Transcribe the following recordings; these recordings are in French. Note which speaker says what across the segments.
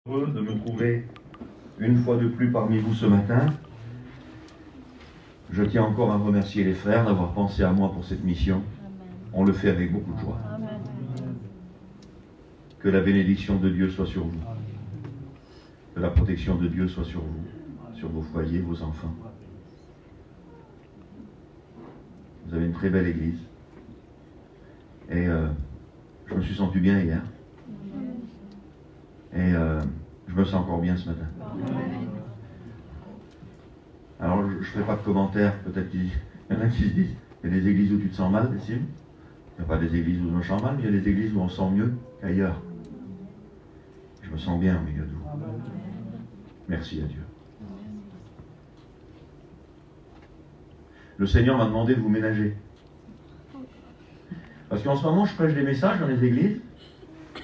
Speaker 1: Heureux de me trouver une fois de plus parmi vous ce matin. Je tiens encore à remercier les frères d'avoir pensé à moi pour cette mission. On le fait avec beaucoup de joie. Que la bénédiction de Dieu soit sur vous. Que la protection de Dieu soit sur vous, sur vos foyers, vos enfants. Vous avez une très belle église. Et je me suis senti bien hier. Et je me sens encore bien ce matin. Alors je ne ferai pas de commentaires. Peut-être qu'il y en a qui se disent, il y a des églises où tu te sens mal, Dessim. Il n'y a pas des églises où on se sent mal, mais il y a des églises où on se sent mieux qu'ailleurs. Je me sens bien au milieu de vous. Merci à Dieu. Le Seigneur m'a demandé de vous ménager. Parce qu'en ce moment, je prêche des messages dans les églises,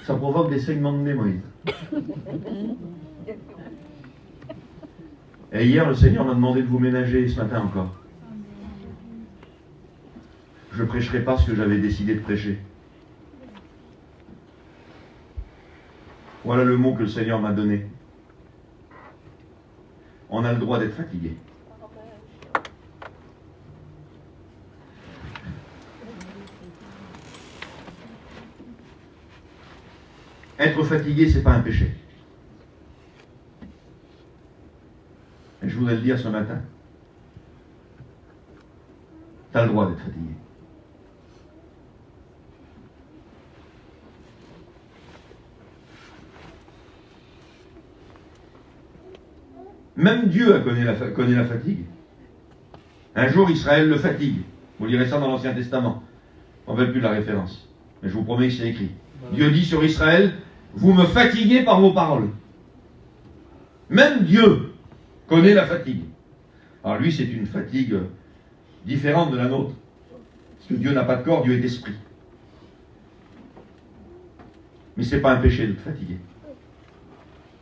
Speaker 1: ça provoque des saignements de nez, Moïse. Et hier, le Seigneur m'a demandé de vous ménager, ce matin encore. Je ne prêcherai pas ce que j'avais décidé de prêcher. Voilà le mot que le Seigneur m'a donné. On a le droit d'être fatigué. Être fatigué, ce n'est pas un péché. Et je voudrais le dire ce matin. Tu as le droit d'être fatigué. Même Dieu connaît la fatigue. Un jour, Israël le fatigue. Vous lirez ça dans l'Ancien Testament. On ne rappelle plus de la référence. Mais je vous promets que c'est écrit. Dieu dit sur Israël, vous me fatiguez par vos paroles. Même Dieu connaît la fatigue. Alors lui, c'est une fatigue différente de la nôtre. Parce que Dieu n'a pas de corps, Dieu est esprit. Mais ce n'est pas un péché d'être fatigué.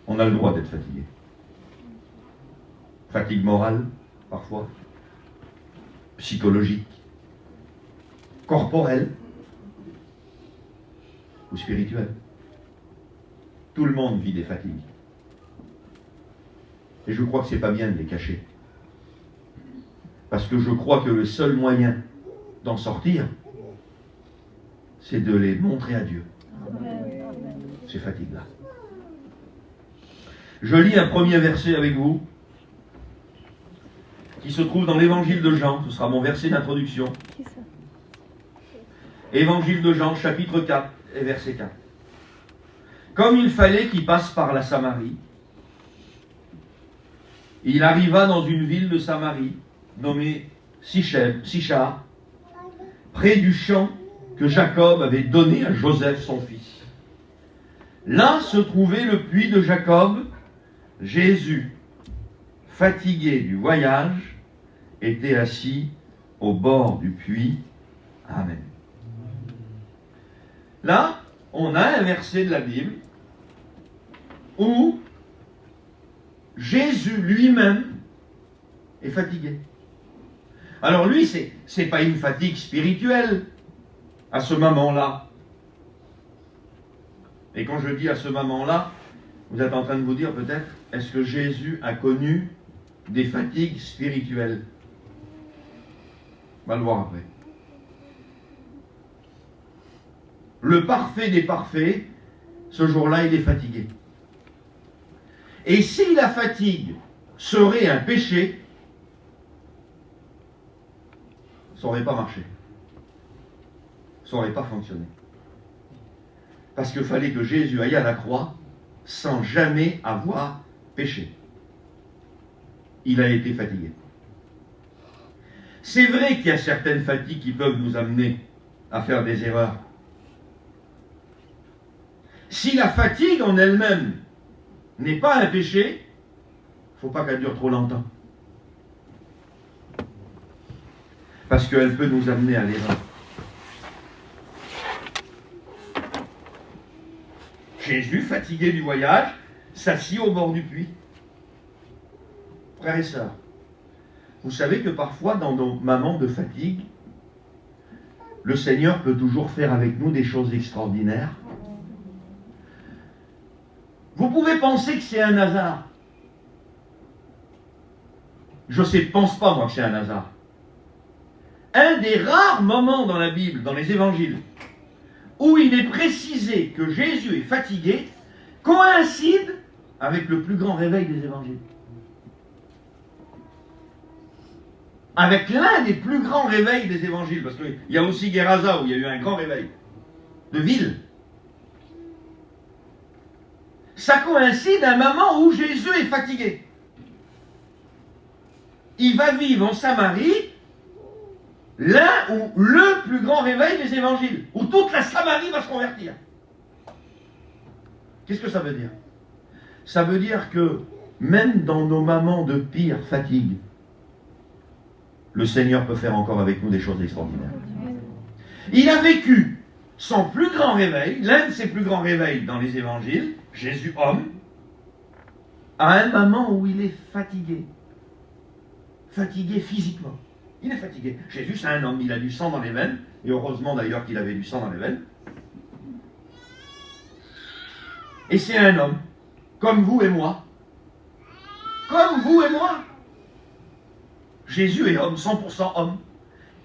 Speaker 1: On a le droit d'être fatigué. Fatigue morale, parfois. Psychologique. Corporelle. Ou spirituelle. Tout le monde vit des fatigues. Et je crois que ce n'est pas bien de les cacher. Parce que je crois que le seul moyen d'en sortir, c'est de les montrer à Dieu. Ces fatigues-là. Je lis un premier verset avec vous, qui se trouve dans l'évangile de Jean. Ce sera mon verset d'introduction. Évangile de Jean, chapitre 4 et verset 4. Comme il fallait qu'il passe par la Samarie, il arriva dans une ville de Samarie, nommée Sichar, près du champ que Jacob avait donné à Joseph son fils. Là se trouvait le puits de Jacob. Jésus, fatigué du voyage, était assis au bord du puits. Amen. Là, on a un verset de la Bible où Jésus lui-même est fatigué. Alors lui, c'est pas une fatigue spirituelle à ce moment-là. Et quand je dis à ce moment-là, vous êtes en train de vous dire peut-être, est-ce que Jésus a connu des fatigues spirituelles? On va le voir après. Le parfait des parfaits, ce jour-là, il est fatigué. Et si la fatigue serait un péché, ça n'aurait pas marché. Ça n'aurait pas fonctionné. Parce qu'il fallait que Jésus aille à la croix sans jamais avoir péché. Il a été fatigué. C'est vrai qu'il y a certaines fatigues qui peuvent nous amener à faire des erreurs. Si la fatigue en elle-même n'est pas un péché, il ne faut pas qu'elle dure trop longtemps. Parce qu'elle peut nous amener à l'erreur. Jésus, fatigué du voyage, s'assit au bord du puits. Frères et sœurs, vous savez que parfois, dans nos moments de fatigue, le Seigneur peut toujours faire avec nous des choses extraordinaires. Vous pouvez penser que c'est un hasard. Je ne pense pas, moi, que c'est un hasard. Un des rares moments dans la Bible, dans les évangiles, où il est précisé que Jésus est fatigué, coïncide avec le plus grand réveil des évangiles. Avec l'un des plus grands réveils des évangiles, parce qu'il y a aussi Gerasa où il y a eu un grand réveil de ville. Ça coïncide à un moment où Jésus est fatigué. Il va vivre en Samarie l'un ou le plus grand réveil des évangiles, où toute la Samarie va se convertir. Qu'est-ce que ça veut dire? Ça veut dire que même dans nos moments de pire fatigue, le Seigneur peut faire encore avec nous des choses extraordinaires. Il a vécu son plus grand réveil, l'un de ses plus grands réveils dans les évangiles, Jésus homme, à un moment où il est fatigué. Fatigué physiquement. Il est fatigué. Jésus, c'est un homme, il a du sang dans les veines, et heureusement d'ailleurs qu'il avait du sang dans les veines. Et c'est un homme, comme vous et moi. Comme vous et moi. Jésus est homme, 100% homme.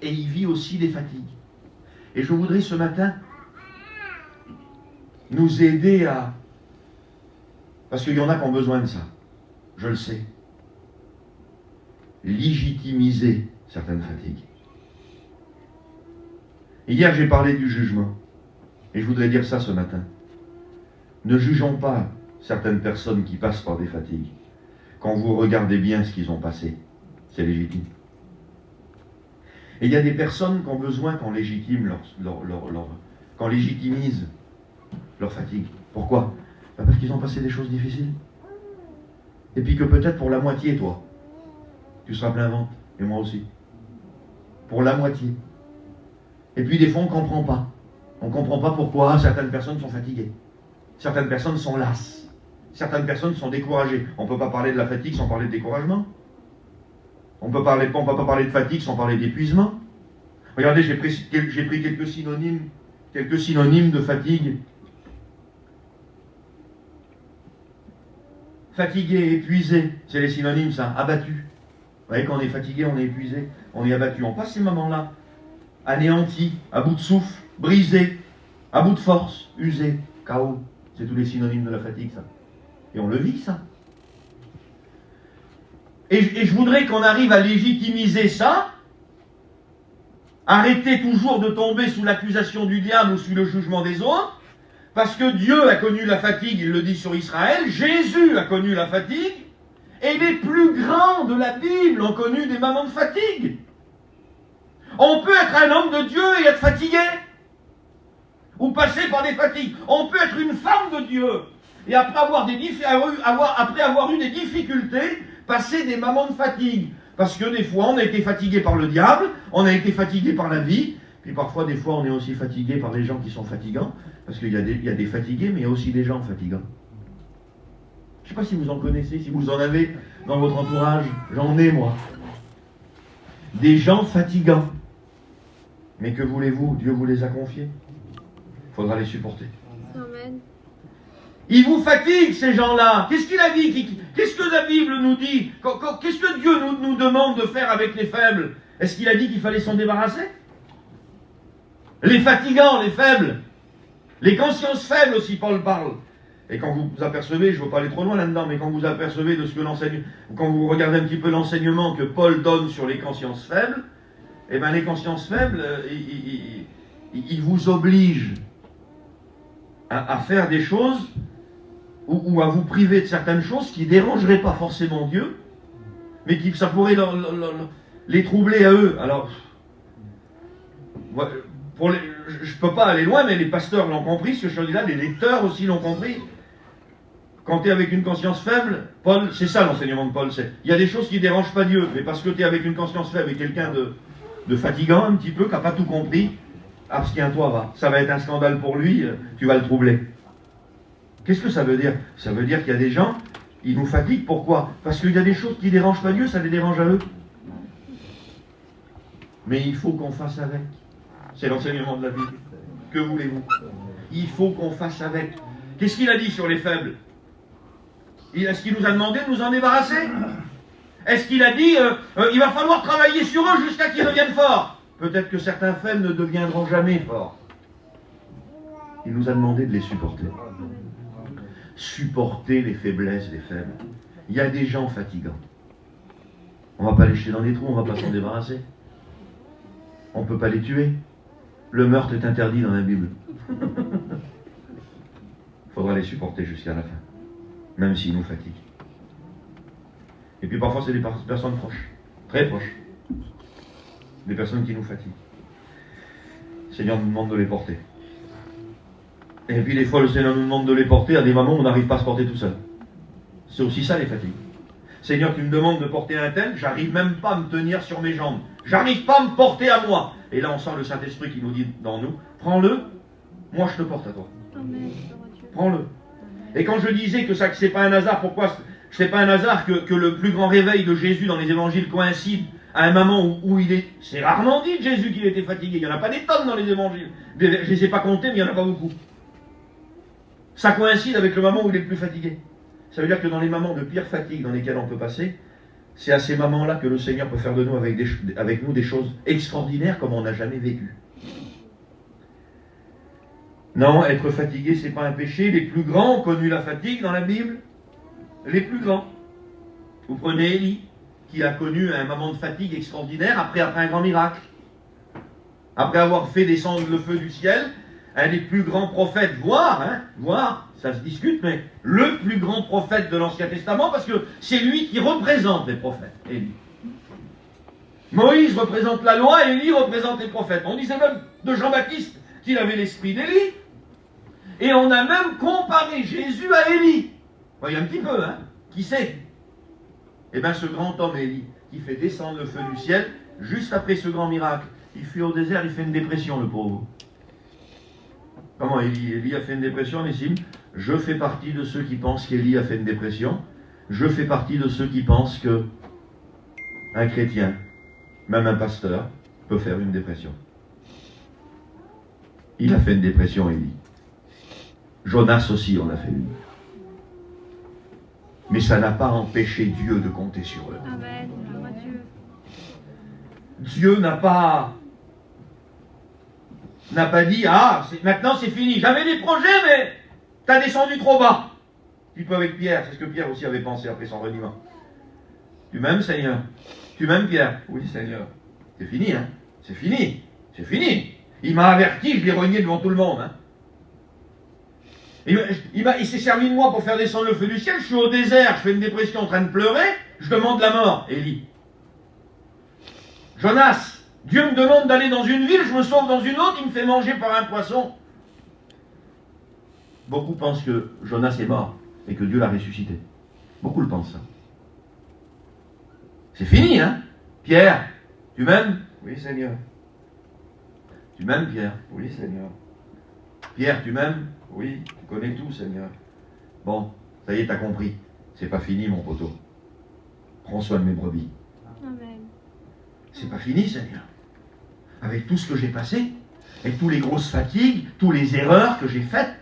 Speaker 1: Et il vit aussi des fatigues. Et je voudrais ce matin nous aider à... Parce qu'il y en a qui ont besoin de ça. Je le sais. Légitimiser certaines fatigues. Hier, j'ai parlé du jugement. Et je voudrais dire ça ce matin. Ne jugeons pas certaines personnes qui passent par des fatigues. Quand vous regardez bien ce qu'ils ont passé, c'est légitime. Et il y a des personnes qui ont besoin qu'on légitime qu'on légitimise leur fatigue. Pourquoi? Parce qu'ils ont passé des choses difficiles. Et puis que peut-être pour la moitié, toi, tu seras plein ventre, et moi aussi. Pour la moitié. Et puis des fois, on ne comprend pas. On ne comprend pas pourquoi certaines personnes sont fatiguées. Certaines personnes sont lasses. Certaines personnes sont découragées. On ne peut pas parler de la fatigue sans parler de découragement. On ne peut pas parler de fatigue sans parler d'épuisement. Regardez, j'ai pris quelques synonymes de fatigue. Fatigué, épuisé, c'est les synonymes, ça. Abattu. Vous voyez, quand on est fatigué, on est épuisé, on est abattu. On passe ces moments-là. Anéanti, à bout de souffle, brisé, à bout de force, usé, KO. C'est tous les synonymes de la fatigue, ça. Et on le vit, ça. Et je voudrais qu'on arrive à légitimiser ça, arrêter toujours de tomber sous l'accusation du diable ou sous le jugement des autres, parce que Dieu a connu la fatigue, il le dit sur Israël, Jésus a connu la fatigue, et les plus grands de la Bible ont connu des moments de fatigue. On peut être un homme de Dieu et être fatigué, ou passer par des fatigues. On peut être une femme de Dieu, et après avoir eu des difficultés, passer des moments de fatigue. Parce que des fois, on a été fatigué par le diable, on a été fatigué par la vie, puis parfois, des fois, on est aussi fatigué par des gens qui sont fatigants, parce qu'il y a des fatigués, mais il y a aussi des gens fatigants. Je ne sais pas si vous en connaissez, si vous en avez dans votre entourage. J'en ai, moi. Des gens fatigants. Mais que voulez-vous? Dieu vous les a confiés. Il faudra les supporter.
Speaker 2: Amen.
Speaker 1: Ils vous fatiguent, ces gens-là. Qu'est-ce qu'il a dit? Qu'est-ce que la Bible nous dit? Qu'est-ce que Dieu nous demande de faire avec les faibles? Est-ce qu'il a dit qu'il fallait s'en débarrasser? Les fatigants, les faibles. Les consciences faibles aussi, Paul parle. Et quand vous apercevez, je ne veux pas aller trop loin là-dedans, mais quand vous apercevez de ce que quand vous regardez un petit peu l'enseignement que Paul donne sur les consciences faibles, eh bien les consciences faibles, ils vous obligent à faire des choses ou à vous priver de certaines choses qui ne dérangeraient pas forcément Dieu, mais qui ça pourrait les troubler à eux. Alors, je ne peux pas aller loin, mais les pasteurs l'ont compris, ce que je dis là, les lecteurs aussi l'ont compris. Quand tu es avec une conscience faible, Paul, c'est ça l'enseignement de Paul, il y a des choses qui ne dérangent pas Dieu, mais parce que tu es avec une conscience faible et quelqu'un de fatigant un petit peu, qui n'a pas tout compris, abstiens-toi, va. Ça va être un scandale pour lui, tu vas le troubler. Qu'est-ce que ça veut dire? Ça veut dire qu'il y a des gens, ils nous fatiguent, pourquoi? Parce qu'il y a des choses qui ne dérangent pas Dieu, ça les dérange à eux. Mais il faut qu'on fasse avec. C'est l'enseignement de la Bible. Que voulez-vous? Il faut qu'on fasse avec. Qu'est-ce qu'il a dit sur les faibles? Est-ce qu'il nous a demandé de nous en débarrasser? Est-ce qu'il a dit il va falloir travailler sur eux jusqu'à qu'ils deviennent forts? Peut-être que certains faibles ne deviendront jamais forts. Il nous a demandé de les supporter. Supporter les faiblesses des faibles. Il y a des gens fatigants. On ne va pas les jeter dans les trous, on ne va pas s'en débarrasser. On ne peut pas les tuer. Le meurtre est interdit dans la Bible. Il faudra les supporter jusqu'à la fin, même s'ils nous fatiguent. Et puis parfois c'est des personnes proches, très proches. Des personnes qui nous fatiguent. Le Seigneur nous demande de les porter. Et puis des fois le Seigneur nous demande de les porter à des moments où on n'arrive pas à se porter tout seul. C'est aussi ça les fatigues. Seigneur, tu me demandes de porter un tel, j'arrive même pas à me tenir sur mes jambes. J'arrive pas à me porter à moi. Et là on sent le Saint-Esprit qui nous dit dans nous, prends-le, moi je te porte à toi. Prends-le. Et quand je disais que ça, que c'est pas un hasard, pourquoi c'est pas un hasard que le plus grand réveil de Jésus dans les évangiles coïncide à un moment où il est... C'est rarement dit de Jésus qu'il était fatigué. Il n'y en a pas des tonnes dans les évangiles. Je ne les ai pas comptés, mais il n'y en a pas beaucoup. Ça coïncide avec le moment où il est le plus fatigué. Ça veut dire que dans les moments de pire fatigue dans lesquels on peut passer, c'est à ces moments-là que le Seigneur peut faire de nous avec nous des choses extraordinaires comme on n'a jamais vécu. Non, être fatigué, c'est pas un péché. Les plus grands ont connu la fatigue dans la Bible. Les plus grands. Vous prenez Élie, qui a connu un moment de fatigue extraordinaire après un grand miracle. Après avoir fait descendre le feu du ciel, un des plus grands prophètes, voire, ça se discute, mais le plus grand prophète de l'Ancien Testament, parce que c'est lui qui représente les prophètes, Élie. Moïse représente la loi et Élie représente les prophètes. On disait même de Jean-Baptiste qu'il avait l'esprit d'Élie. Et on a même comparé Jésus à Élie. Voyez un petit peu, hein? Qui c'est? Eh bien, ce grand homme Élie, qui fait descendre le feu du ciel, juste après ce grand miracle, il fuit au désert, il fait une dépression, le pauvre. Comment Élie a fait une dépression, Nessim? Je fais partie de ceux qui pensent qu'Élie a fait une dépression. Je fais partie de ceux qui pensent que un chrétien, même un pasteur, peut faire une dépression. Il a fait une dépression, Élie. Jonas aussi en a fait une. Mais ça n'a pas empêché Dieu de compter sur eux.
Speaker 2: Amen.
Speaker 1: Dieu n'a pas dit, maintenant c'est fini. J'avais des projets, mais t'as descendu trop bas. Tu peux avec Pierre, c'est ce que Pierre aussi avait pensé après son reniement. Tu m'aimes, Seigneur? Tu m'aimes, Pierre? Oui, Seigneur. C'est fini, hein? C'est fini. C'est fini. Il m'a averti, je l'ai renié devant tout le monde, hein? Il s'est servi de moi pour faire descendre le feu du ciel. Je suis au désert, je fais une dépression en train de pleurer. Je demande la mort, Élie. Jonas, Dieu me demande d'aller dans une ville, je me sauve dans une autre, il me fait manger par un poisson. Beaucoup pensent que Jonas est mort et que Dieu l'a ressuscité. Beaucoup le pensent ça. C'est fini, hein? Pierre, tu m'aimes? Oui, Seigneur. Tu m'aimes, Pierre? Oui, Seigneur. Pierre, tu m'aimes? Oui, tu connais tout, Seigneur. Bon, ça y est, t'as compris. C'est pas fini, mon poteau. Prends soin de mes brebis.
Speaker 2: Amen.
Speaker 1: C'est pas fini, Seigneur. Avec tout ce que j'ai passé, avec toutes les grosses fatigues, toutes les erreurs que j'ai faites,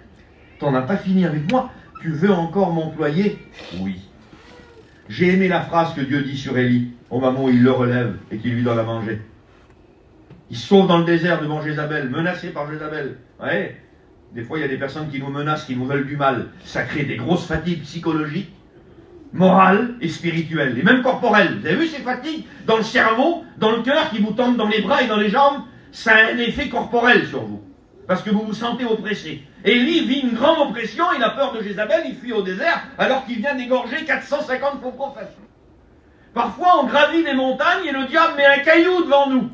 Speaker 1: t'en as pas fini avec moi. Tu veux encore m'employer? Oui. J'ai aimé la phrase que Dieu dit sur Élie, au moment où il le relève et qu'il lui donne à manger. Il se sauve dans le désert devant Jézabel, menacé par Jézabel. Ouais. Des fois, il y a des personnes qui nous menacent, qui nous veulent du mal. Ça crée des grosses fatigues psychologiques, morales et spirituelles, et même corporelles. Vous avez vu ces fatigues dans le cerveau, dans le cœur, qui vous tombent dans les bras et dans les jambes? Ça a un effet corporel sur vous, parce que vous vous sentez oppressé. Élie vit une grande oppression, il a peur de Jézabel, il fuit au désert, alors qu'il vient d'égorger 450 faux prophètes. Parfois, on gravit des montagnes et le diable met un caillou devant nous,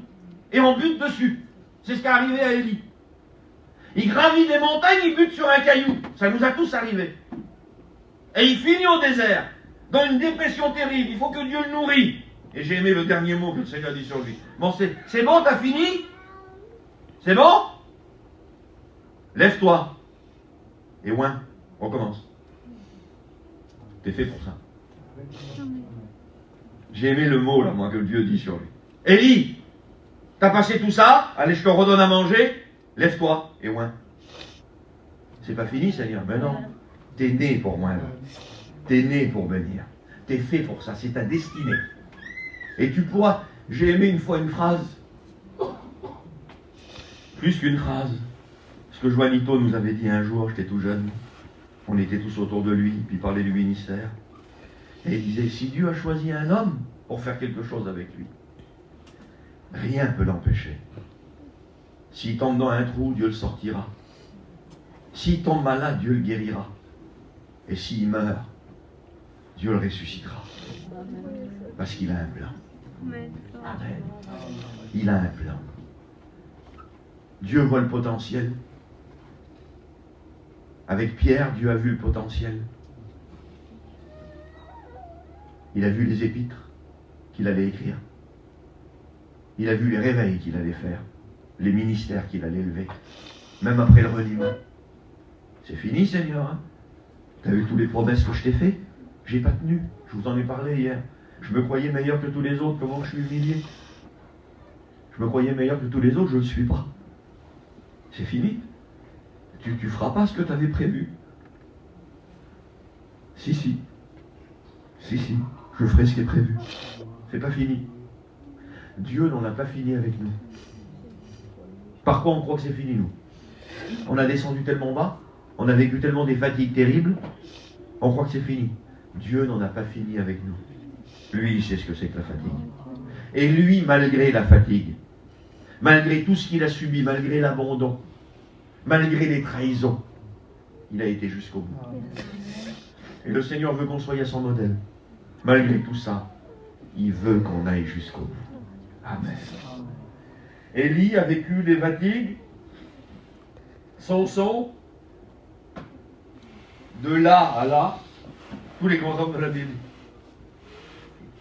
Speaker 1: et on bute dessus. C'est ce qui est arrivé à Élie. Il gravit des montagnes, il bute sur un caillou. Ça nous a tous arrivé. Et il finit au désert, dans une dépression terrible. Il faut que Dieu le nourrit. Et j'ai aimé le dernier mot que le Seigneur dit sur lui. Bon, c'est bon, t'as fini? C'est bon? Lève-toi. Et ouin, recommence. T'es fait pour ça. J'ai aimé le mot, là, moi, que Dieu dit sur lui. Élie, t'as passé tout ça? Allez, je te redonne à manger. Lève-toi et ouin. C'est pas fini, Seigneur. Mais non. T'es né pour moi, là. T'es né pour bénir. T'es fait pour ça. C'est ta destinée. Et tu pourras... J'ai aimé une fois une phrase. Plus qu'une phrase. Ce que Juanito nous avait dit un jour, j'étais tout jeune. On était tous autour de lui, puis il parlait du ministère. Et il disait, si Dieu a choisi un homme pour faire quelque chose avec lui, rien ne peut l'empêcher. S'il tombe dans un trou, Dieu le sortira. S'il tombe malade, Dieu le guérira. Et s'il meurt, Dieu le ressuscitera. Parce qu'il a un plan. Amen. Il a un plan. Dieu voit le potentiel. Avec Pierre, Dieu a vu le potentiel. Il a vu les épîtres qu'il allait écrire. Il a vu les réveils qu'il allait faire, les ministères qu'il allait lever, même après le reniement. C'est fini, Seigneur. Hein? Tu as vu toutes les promesses que je t'ai faites? J'ai pas tenu. Je vous en ai parlé hier. Je me croyais meilleur que tous les autres. Comment je suis humilié? Je me croyais meilleur que tous les autres. Je ne le suis pas. C'est fini. Tu feras pas ce que tu avais prévu. Si. Je ferai ce qui est prévu. C'est pas fini. Dieu n'en a pas fini avec nous. Par quoi on croit que c'est fini, nous? On a descendu tellement bas, on a vécu tellement des fatigues terribles, on croit que c'est fini. Dieu n'en a pas fini avec nous. Lui, il sait ce que c'est que la fatigue. Et lui, malgré la fatigue, malgré tout ce qu'il a subi, malgré l'abandon, malgré les trahisons, il a été jusqu'au bout. Et le Seigneur veut qu'on soit à son modèle. Malgré tout ça, il veut qu'on aille jusqu'au bout. Amen. Élie a vécu des fatigues. Samson, de là à là, tous les grands hommes de la Bible.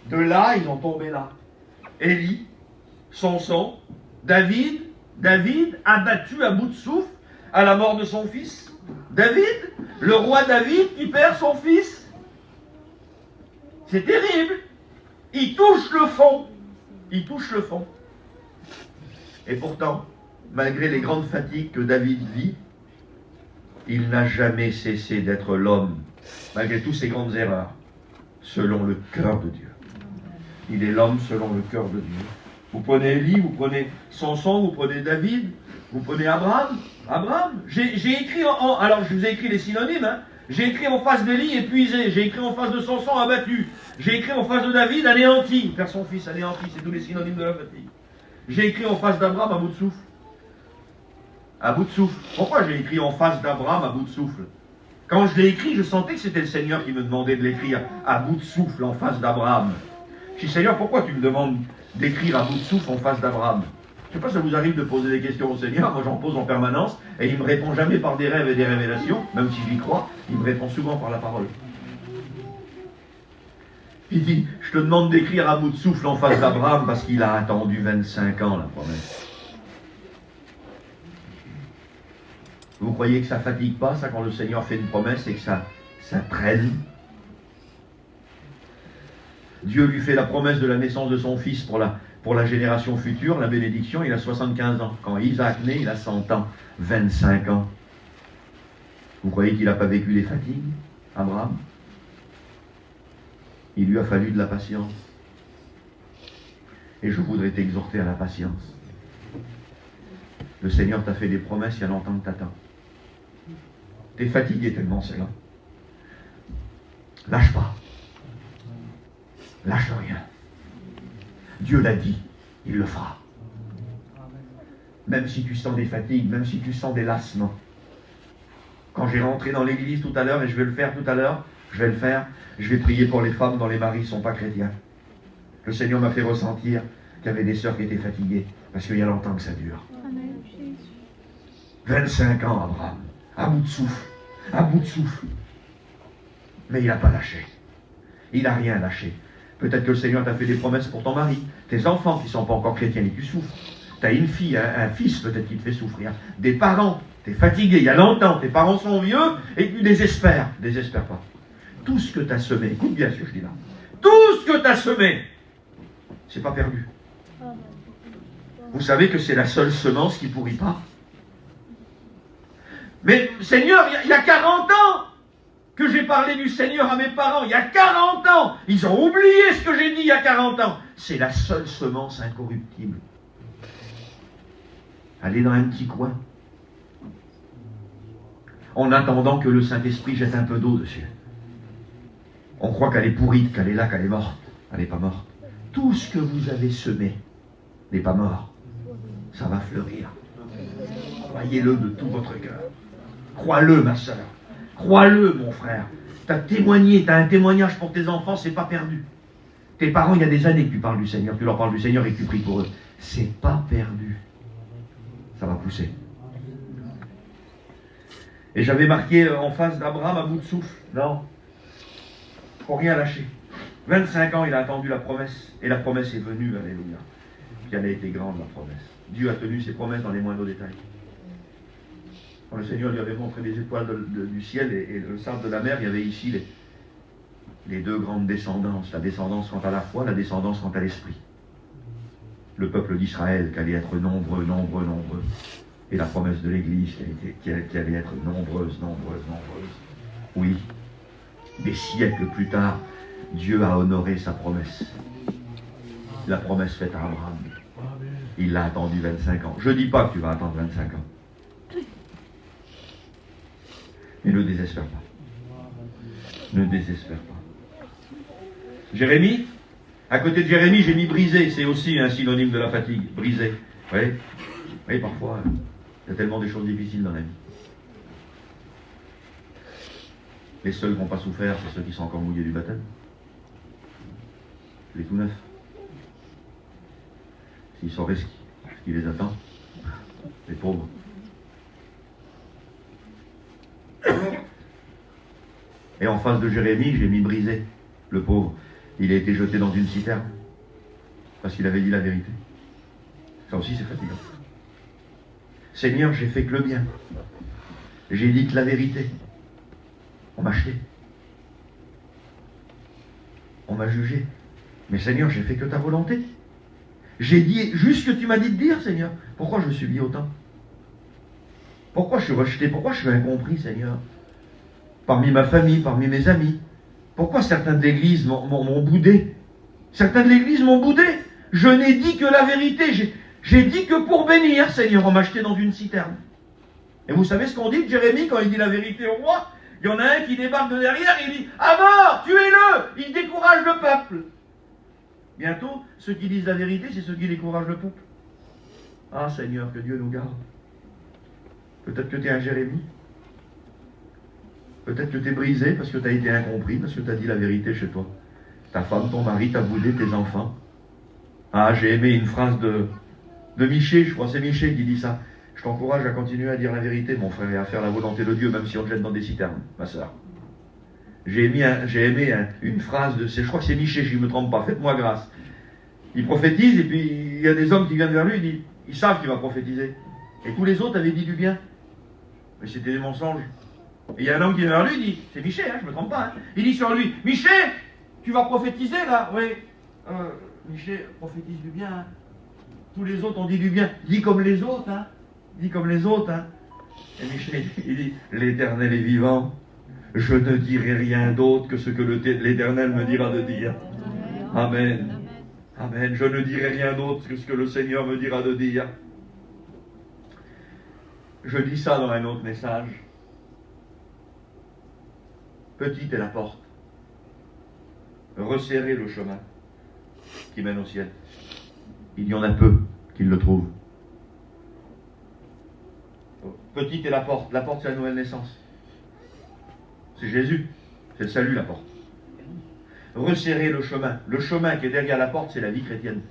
Speaker 1: De là, ils ont tombé là. Élie, Samson, David abattu à bout de souffle à la mort de son fils. David, le roi David qui perd son fils. C'est terrible. Il touche le fond. Il touche le fond. Et pourtant, malgré les grandes fatigues que David vit, il n'a jamais cessé d'être l'homme, malgré toutes ses grandes erreurs, selon le cœur de Dieu. Il est l'homme selon le cœur de Dieu. Vous prenez Élie, vous prenez Samson, vous prenez David, vous prenez Abraham. J'ai écrit alors je vous ai écrit les synonymes, hein. J'ai écrit en face d'Élie épuisé, j'ai écrit en face de Samson abattu, j'ai écrit en face de David anéanti, perd son fils anéanti, c'est tous les synonymes de la fatigue. J'ai écrit en face d'Abraham à bout de souffle. À bout de souffle. Pourquoi j'ai écrit en face d'Abraham à bout de souffle? Quand je l'ai écrit, je sentais que c'était le Seigneur qui me demandait de l'écrire à bout de souffle en face d'Abraham. Je dis, Seigneur, pourquoi tu me demandes d'écrire à bout de souffle en face d'Abraham? Je ne sais pas si ça vous arrive de poser des questions au Seigneur, moi j'en pose en permanence, et il ne me répond jamais par des rêves et des révélations, même si j'y crois, il me répond souvent par la parole. Il dit, je te demande d'écrire à bout de souffle en face d'Abraham parce qu'il a attendu 25 ans la promesse. Vous croyez que ça ne fatigue pas, ça, quand le Seigneur fait une promesse et que ça traîne? Dieu lui fait la promesse de la naissance de son fils pour la génération future, la bénédiction, il a 75 ans. Quand Isaac naît, il a 100 ans, 25 ans. Vous croyez qu'il n'a pas vécu des fatigues, Abraham? Il lui a fallu de la patience. Et je voudrais t'exhorter à la patience. Le Seigneur t'a fait des promesses, il y a longtemps que t'attends. T'es fatigué tellement, c'est là. Lâche pas. Lâche rien. Dieu l'a dit, il le fera. Même si tu sens des fatigues, même si tu sens des lassements. Quand j'ai rentré dans l'église tout à l'heure, et je vais le faire tout à l'heure, je vais prier pour les femmes dont les maris ne sont pas chrétiens. Le Seigneur m'a fait ressentir qu'il y avait des sœurs qui étaient fatiguées, parce qu'il y a longtemps que ça dure. 25 ans, Abraham, à bout de souffle. Mais il n'a pas lâché. Il n'a rien lâché. Peut-être que le Seigneur t'a fait des promesses pour ton mari, tes enfants qui ne sont pas encore chrétiens et tu souffres. Tu as une fille, un fils peut-être qui te fait souffrir. Des parents, tu es fatigué, il y a longtemps, tes parents sont vieux et tu désespères. Désespère pas. Tout ce que tu as semé, écoute bien ce que je dis là, tout ce que tu as semé, c'est pas perdu. Vous savez que c'est la seule semence qui ne pourrit pas. Mais Seigneur, il y a 40 ans, que j'ai parlé du Seigneur à mes parents il y a 40 ans. Ils ont oublié ce que j'ai dit il y a 40 ans. C'est la seule semence incorruptible. Elle est dans un petit coin. En attendant que le Saint-Esprit jette un peu d'eau dessus. On croit qu'elle est pourrie, qu'elle est là, qu'elle est morte. Elle n'est pas morte. Tout ce que vous avez semé n'est pas mort. Ça va fleurir. Croyez-le de tout votre cœur. Crois-le, ma soeur. Crois-le, mon frère. Tu as témoigné, tu as un témoignage pour tes enfants, c'est pas perdu. Tes parents, il y a des années que tu parles du Seigneur, tu leur parles du Seigneur et que tu pries pour eux. C'est pas perdu. Ça va pousser. Et j'avais marqué en face d'Abraham à bout de souffle. Non. Faut rien lâcher. 25 ans, il a attendu la promesse. Et la promesse est venue, alléluia. Puis elle a été grande, la promesse. Dieu a tenu ses promesses dans les moindres détails. Quand le Seigneur lui avait montré les étoiles du ciel et le sable de la mer, il y avait ici les deux grandes descendances. La descendance quant à la foi, la descendance quant à l'esprit. Le peuple d'Israël qui allait être nombreux. Et la promesse de l'Église qui allait être nombreuse. Oui, des siècles plus tard, Dieu a honoré sa promesse. La promesse faite à Abraham. Il l'a attendu 25 ans. Je ne dis pas que tu vas attendre 25 ans. Mais ne désespère pas. Ne désespère pas. Jérémie, à côté de Jérémie, j'ai mis brisé. C'est aussi un synonyme de la fatigue. Brisé. Oui, parfois, il y a tellement de choses difficiles dans la vie. Les seuls qui n'ont pas souffert, c'est ceux qui sont encore mouillés du baptême. Les tout neufs. S'ils sauraient ce qui les attend, les pauvres. Et en face de Jérémie, j'ai mis brisé, le pauvre. Il a été jeté dans une citerne parce qu'il avait dit la vérité. Ça aussi, c'est fatigant. Seigneur, j'ai fait que le bien. J'ai dit que la vérité. On m'a jeté. On m'a jugé. Mais Seigneur, j'ai fait que ta volonté. J'ai dit juste ce que tu m'as dit de dire, Seigneur. Pourquoi je me suis mis autant? Pourquoi je suis rejeté? Pourquoi je suis incompris, Seigneur? Parmi ma famille, parmi mes amis. Pourquoi certains de l'église m'ont boudé? Certains de l'église m'ont boudé. Je n'ai dit que la vérité. J'ai dit que pour bénir, Seigneur, on m'a jeté dans une citerne. Et vous savez ce qu'on dit de Jérémie quand il dit la vérité au roi? Il y en a un qui débarque de derrière et il dit « À mort, tuez-le !» Il décourage le peuple. Bientôt, ceux qui disent la vérité, c'est ceux qui découragent le peuple. Ah Seigneur, que Dieu nous garde. Peut-être que tu es un Jérémie. Peut-être que tu es brisé parce que tu as été incompris, parce que tu as dit la vérité chez toi. Ta femme, ton mari, t'a boudé, tes enfants. Ah, j'ai aimé une phrase de Miché, je crois que c'est Miché qui dit ça. Je t'encourage à continuer à dire la vérité, mon frère, et à faire la volonté de Dieu, même si on te jette dans des citernes, ma soeur. J'ai aimé une phrase je crois que c'est Miché, je ne me trompe pas, faites-moi grâce. Il prophétise, et puis il y a des hommes qui viennent vers lui, ils savent qu'il va prophétiser. Et tous les autres avaient dit du bien. Mais c'était des mensonges. Et il y a un homme qui vient vers lui, il dit, c'est Miché, je ne me trompe pas. Il dit sur lui, Miché, tu vas prophétiser là? Oui. Miché prophétise du bien. Tous les autres ont dit du bien. Dis comme les autres, Dis comme les autres, Et Miché, il dit, l'Éternel est vivant. Je ne dirai rien d'autre que ce que l'Éternel me dira de dire. Amen. Amen. Je ne dirai rien d'autre que ce que le Seigneur me dira de dire. Je dis ça dans un autre message. Petite est la porte. Resserrez le chemin qui mène au ciel. Il y en a peu qui le trouvent. Petite est la porte. La porte, c'est la nouvelle naissance. C'est Jésus. C'est le salut, la porte. Resserrez le chemin. Le chemin qui est derrière la porte, c'est la vie chrétienne.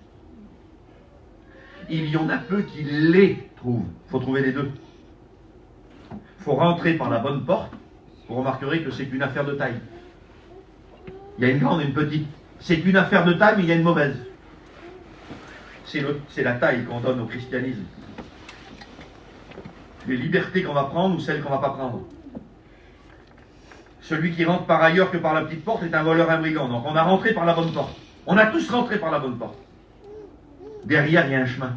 Speaker 1: Il y en a peu qui les trouvent. Il faut trouver les deux. Il faut rentrer par la bonne porte. Vous remarquerez que c'est une affaire de taille. Il y a une grande et une petite. C'est une affaire de taille, mais il y a une mauvaise. C'est la taille qu'on donne au christianisme. Les libertés qu'on va prendre ou celles qu'on ne va pas prendre. Celui qui rentre par ailleurs que par la petite porte est un voleur, un brigand. Donc on a rentré par la bonne porte. On a tous rentré par la bonne porte. Derrière, il y a un chemin.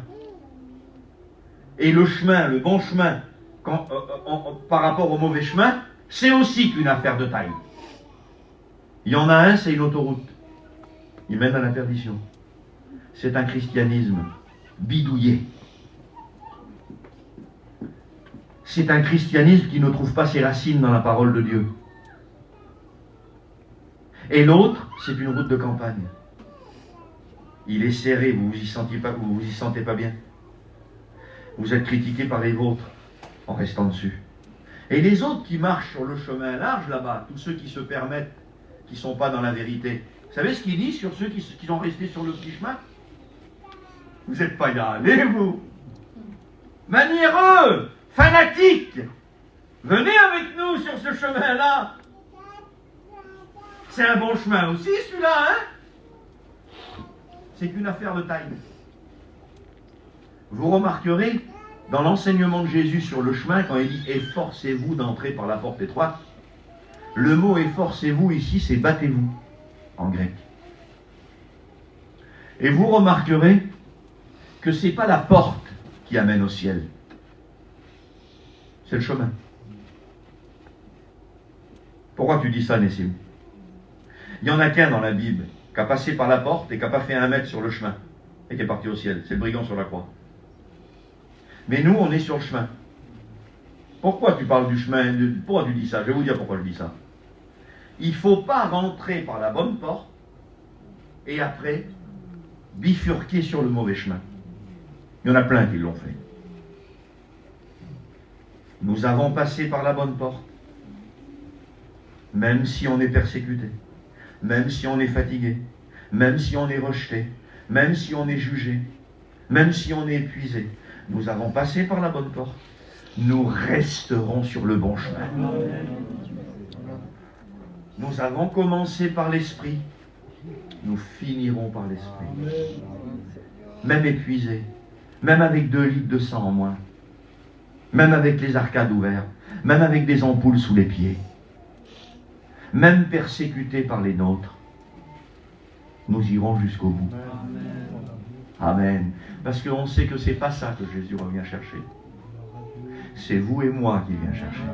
Speaker 1: Et le chemin, le bon chemin, par rapport au mauvais chemin, c'est aussi qu'une affaire de taille. Il y en a un, c'est une autoroute. Il mène à la perdition. C'est un christianisme bidouillé. C'est un christianisme qui ne trouve pas ses racines dans la parole de Dieu. Et l'autre, c'est une route de campagne. Il est serré, vous vous y sentez pas bien. Vous êtes critiqué par les vôtres en restant dessus. Et les autres qui marchent sur le chemin large là-bas, tous ceux qui se permettent, qui ne sont pas dans la vérité, vous savez ce qu'il dit sur ceux qui sont restés sur le petit chemin? Vous n'êtes pas y allés, vous. Maniéreux, fanatiques, venez avec nous sur ce chemin-là. C'est un bon chemin aussi, celui-là, hein? C'est qu'une affaire de taille. Vous remarquerez, dans l'enseignement de Jésus sur le chemin, quand il dit « efforcez-vous d'entrer par la porte étroite », le mot « efforcez-vous » ici, c'est « battez-vous » en grec. Et vous remarquerez que ce n'est pas la porte qui amène au ciel, c'est le chemin. Pourquoi tu dis ça, Nessim? Il n'y en a qu'un dans la Bible qui a passé par la porte et qui n'a pas fait 1 mètre sur le chemin et qui est parti au ciel. C'est le brigand sur la croix. Mais nous, on est sur le chemin. Pourquoi tu parles du chemin? Pourquoi tu dis ça? Je vais vous dire pourquoi je dis ça. Il ne faut pas rentrer par la bonne porte et après bifurquer sur le mauvais chemin. Il y en a plein qui l'ont fait. Nous avons passé par la bonne porte, même si on est persécuté, même si on est fatigué, même si on est rejeté, même si on est jugé, même si on est épuisé. Nous avons passé par la bonne porte. Nous resterons sur le bon chemin. Nous avons commencé par l'esprit. Nous finirons par l'esprit. Même épuisé, même avec 2 litres de sang en moins, même avec les arcades ouvertes, même avec des ampoules sous les pieds, même persécutés par les nôtres, nous irons jusqu'au bout. Amen. Parce qu'on sait que ce n'est pas ça que Jésus revient chercher. C'est vous et moi qui vient chercher.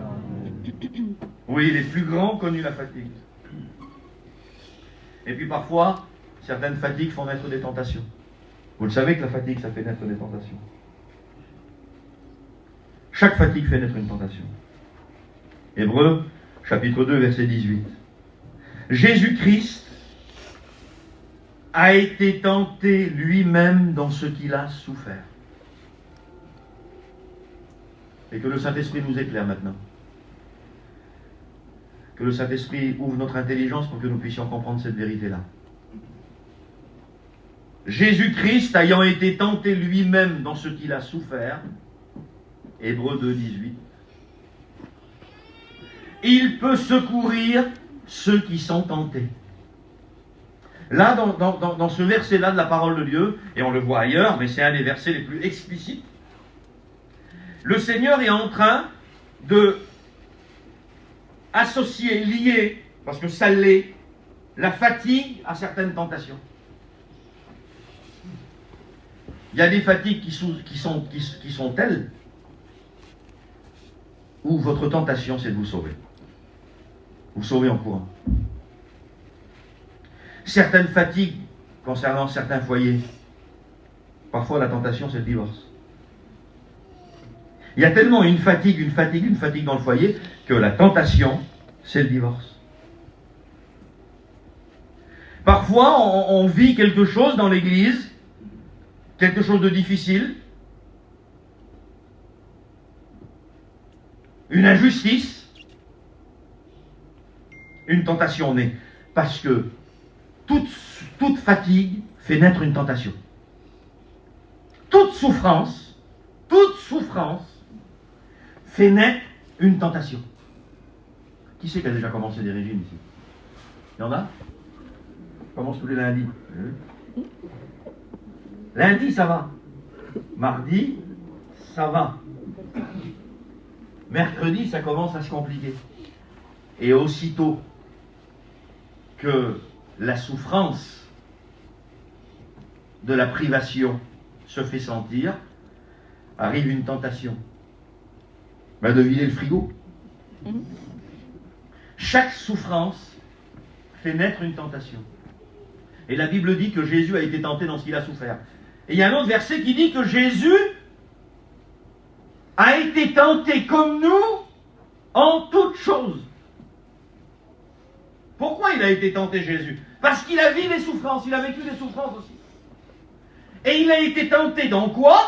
Speaker 1: Oui, les plus grands ont connu la fatigue. Et puis parfois, certaines fatigues font naître des tentations. Vous le savez que la fatigue, ça fait naître des tentations. Chaque fatigue fait naître une tentation. Hébreux, chapitre 2, verset 18. Jésus-Christ a été tenté lui-même dans ce qu'il a souffert. Et que le Saint-Esprit nous éclaire maintenant. Que le Saint-Esprit ouvre notre intelligence pour que nous puissions comprendre cette vérité-là. Jésus-Christ ayant été tenté lui-même dans ce qu'il a souffert, Hébreux 2, 18, il peut secourir ceux qui sont tentés. Là, dans ce verset-là de la parole de Dieu, et on le voit ailleurs, mais c'est un des versets les plus explicites, le Seigneur est en train de associer, lier, parce que ça l'est, la fatigue à certaines tentations. Il y a des fatigues qui sont telles où votre tentation, c'est de vous sauver. Vous sauver en courant. Certaines fatigues concernant certains foyers, parfois la tentation, c'est le divorce. Il y a tellement une fatigue dans le foyer, que la tentation, c'est le divorce. Parfois, on vit quelque chose dans l'église, quelque chose de difficile, une injustice, une tentation naît. Parce que toute fatigue fait naître une tentation. Toute souffrance fait naître une tentation. Qui c'est qui a déjà commencé des régimes ici? Il y en a? Commence tous les lundis. Lundi, ça va. Mardi, ça va. Mercredi, ça commence à se compliquer. Et aussitôt que la souffrance de la privation se fait sentir, arrive une tentation. De vider le frigo.
Speaker 2: Chaque souffrance fait naître une tentation. Et la Bible dit que Jésus a été tenté dans ce qu'il a souffert. Et il y a un autre verset qui dit que Jésus a été tenté comme nous en toutes choses. Pourquoi il a été tenté, Jésus? Parce qu'il a vécu les souffrances, il a vécu les souffrances aussi. Et il a été tenté dans quoi?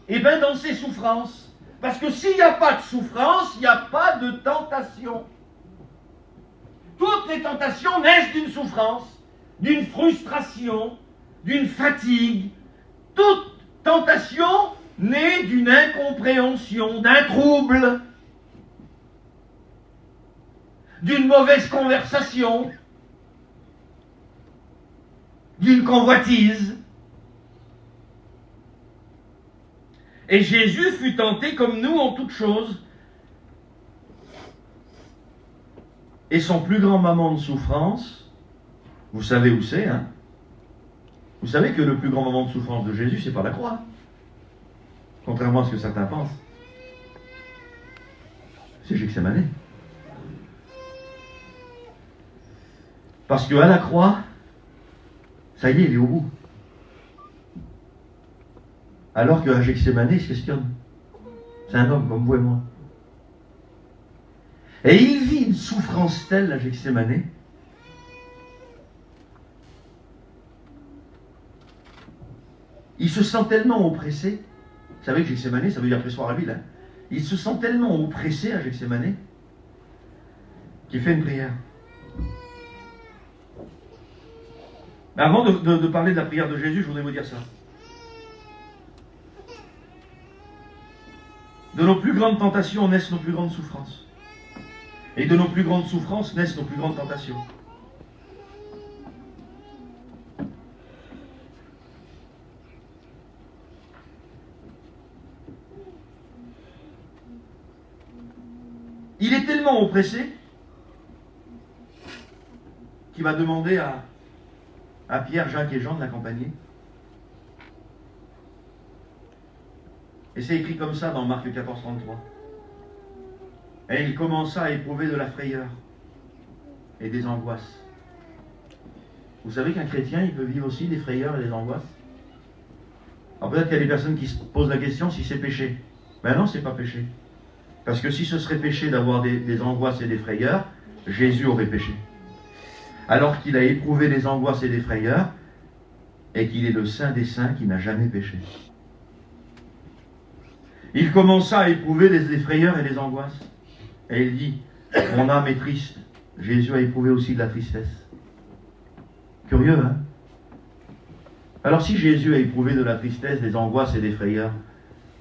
Speaker 2: Eh bien dans ses souffrances. Parce que s'il n'y a pas de souffrance, il n'y a pas de tentation. Toutes les tentations naissent d'une souffrance, d'une frustration, d'une fatigue. Toute tentation naît d'une incompréhension, d'un trouble, d'une mauvaise conversation, d'une convoitise. Et Jésus fut tenté comme nous en toutes choses. Et son plus grand moment de souffrance, vous savez où c'est, hein? Vous savez que le plus grand moment de souffrance de Jésus, c'est pas la croix. Contrairement à ce que certains pensent. C'est Gethsémani. Parce qu'à la croix, ça y est, il est au bout. Alors qu'à Gethsémani, il se questionne. C'est un homme comme vous et moi. Et il vit une souffrance telle à Gethsémani. Il se sent tellement oppressé. Vous savez que Gethsémani, ça veut dire pressoir à l'huile. Hein? Il se sent tellement oppressé à Gethsémani qu'il fait une prière. Mais avant de parler de la prière de Jésus, je voudrais vous dire ça. De nos plus grandes tentations naissent nos plus grandes souffrances. Et de nos plus grandes souffrances naissent nos plus grandes tentations. Il est tellement oppressé qu'il va demander à Pierre, Jacques et Jean de l'accompagner. Et c'est écrit comme ça dans Marc 14, 33. Et il commença à éprouver de la frayeur et des angoisses. Vous savez qu'un chrétien, il peut vivre aussi des frayeurs et des angoisses. Alors peut-être qu'il y a des personnes qui se posent la question si c'est péché. Ben non, c'est pas péché. Parce que si ce serait péché d'avoir des angoisses et des frayeurs, Jésus aurait péché. Alors qu'il a éprouvé des angoisses et des frayeurs, et qu'il est le Saint des Saints qui n'a jamais péché. Il commença à éprouver des frayeurs et des angoisses. Et il dit, mon âme est triste. Jésus a éprouvé aussi de la tristesse. Curieux, hein? Alors si Jésus a éprouvé de la tristesse, des angoisses et des frayeurs,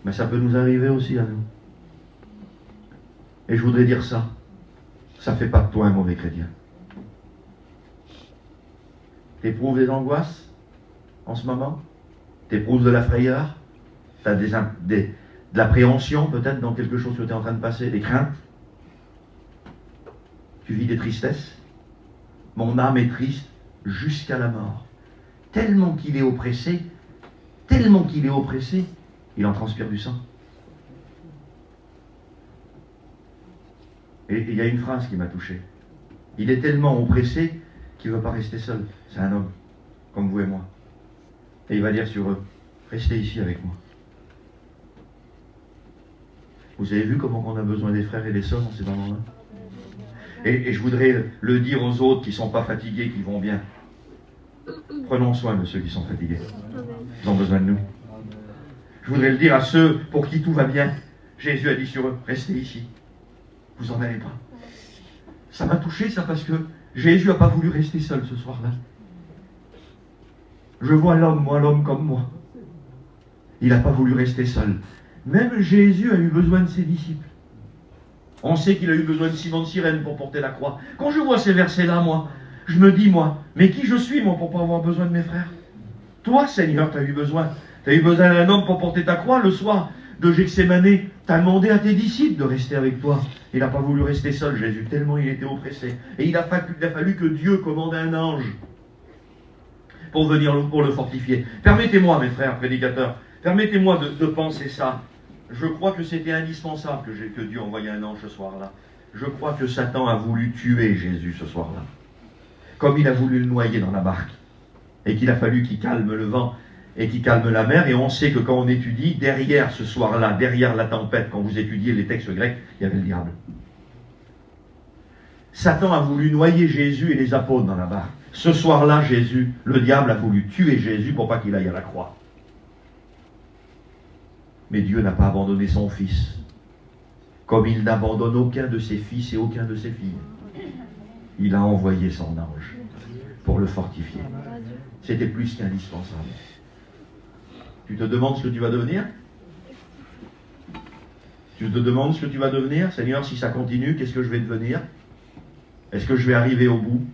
Speaker 2: ben ça peut nous arriver aussi à nous. Et je voudrais dire ça. Ça ne fait pas de toi un mauvais chrétien. T'éprouves des angoisses en ce moment? T'éprouves de la frayeur? T'as de l'appréhension peut-être dans quelque chose que tu es en train de passer, des craintes? Tu vis des tristesses? Mon âme est triste jusqu'à la mort. Tellement qu'il est oppressé, il en transpire du sang. Et il y a une phrase qui m'a touché. Il est tellement oppressé qu'il ne veut pas rester seul. C'est un homme, comme vous et moi. Et il va dire sur eux, restez ici avec moi. Vous avez vu comment on a besoin des frères et des sœurs dans ces moments-là? Et je voudrais le dire aux autres qui ne sont pas fatigués, qui vont bien. Prenons soin de ceux qui sont fatigués. Ils ont besoin de nous. Je voudrais le dire à ceux pour qui tout va bien. Jésus a dit sur eux, restez ici. Vous n'en allez pas. Ça m'a touché ça parce que Jésus n'a pas voulu rester seul ce soir-là. Je vois l'homme comme moi. Il n'a pas voulu rester seul. Même Jésus a eu besoin de ses disciples. On sait qu'il a eu besoin de Simon de Cyrène pour porter la croix. Quand je vois ces versets-là, moi, je me dis, moi, mais qui je suis, moi, pour pas avoir besoin de mes frères? Toi, Seigneur, tu as eu besoin. Tu as eu besoin d'un homme pour porter ta croix le soir de Gethsémani. Tu as demandé à tes disciples de rester avec toi. Il n'a pas voulu rester seul, Jésus, tellement il était oppressé. Et il a fallu que Dieu commande un ange pour venir pour le fortifier. Permettez-moi, mes frères prédicateurs, permettez-moi de penser ça. Je crois que c'était indispensable que Dieu envoyait un ange ce soir-là. Je crois que Satan a voulu tuer Jésus ce soir-là. Comme il a voulu le noyer dans la barque. Et qu'il a fallu qu'il calme le vent et qu'il calme la mer. Et on sait que quand on étudie, derrière ce soir-là, derrière la tempête, quand vous étudiez les textes grecs, il y avait le diable. Satan a voulu noyer Jésus et les apôtres dans la barque. Ce soir-là, Jésus, le diable a voulu tuer Jésus pour pas qu'il aille à la croix. Mais Dieu n'a pas abandonné son Fils, comme il n'abandonne aucun de ses fils et aucun de ses filles. Il a envoyé son ange pour le fortifier. C'était plus qu'indispensable. Tu te demandes ce que tu vas devenir? Tu te demandes ce que tu vas devenir? Seigneur, si ça continue, qu'est-ce que je vais devenir? Est-ce que je vais arriver au bout?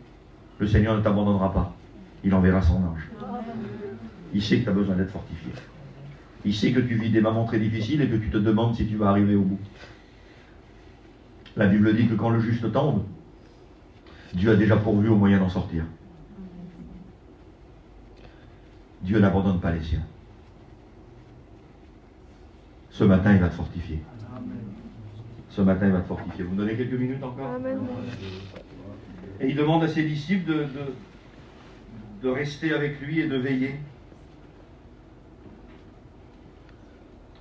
Speaker 2: Le Seigneur ne t'abandonnera pas. Il enverra son ange. Il sait que tu as besoin d'être fortifié. Il sait que tu vis des moments très difficiles et que tu te demandes si tu vas arriver au bout. La Bible dit que quand le juste tombe, Dieu a déjà pourvu au moyen d'en sortir. Dieu n'abandonne pas les siens. Ce matin, il va te fortifier. Ce matin, il va te fortifier. Vous me donnez quelques minutes encore?
Speaker 3: Amen.
Speaker 2: Et il demande à ses disciples de rester avec lui et de veiller.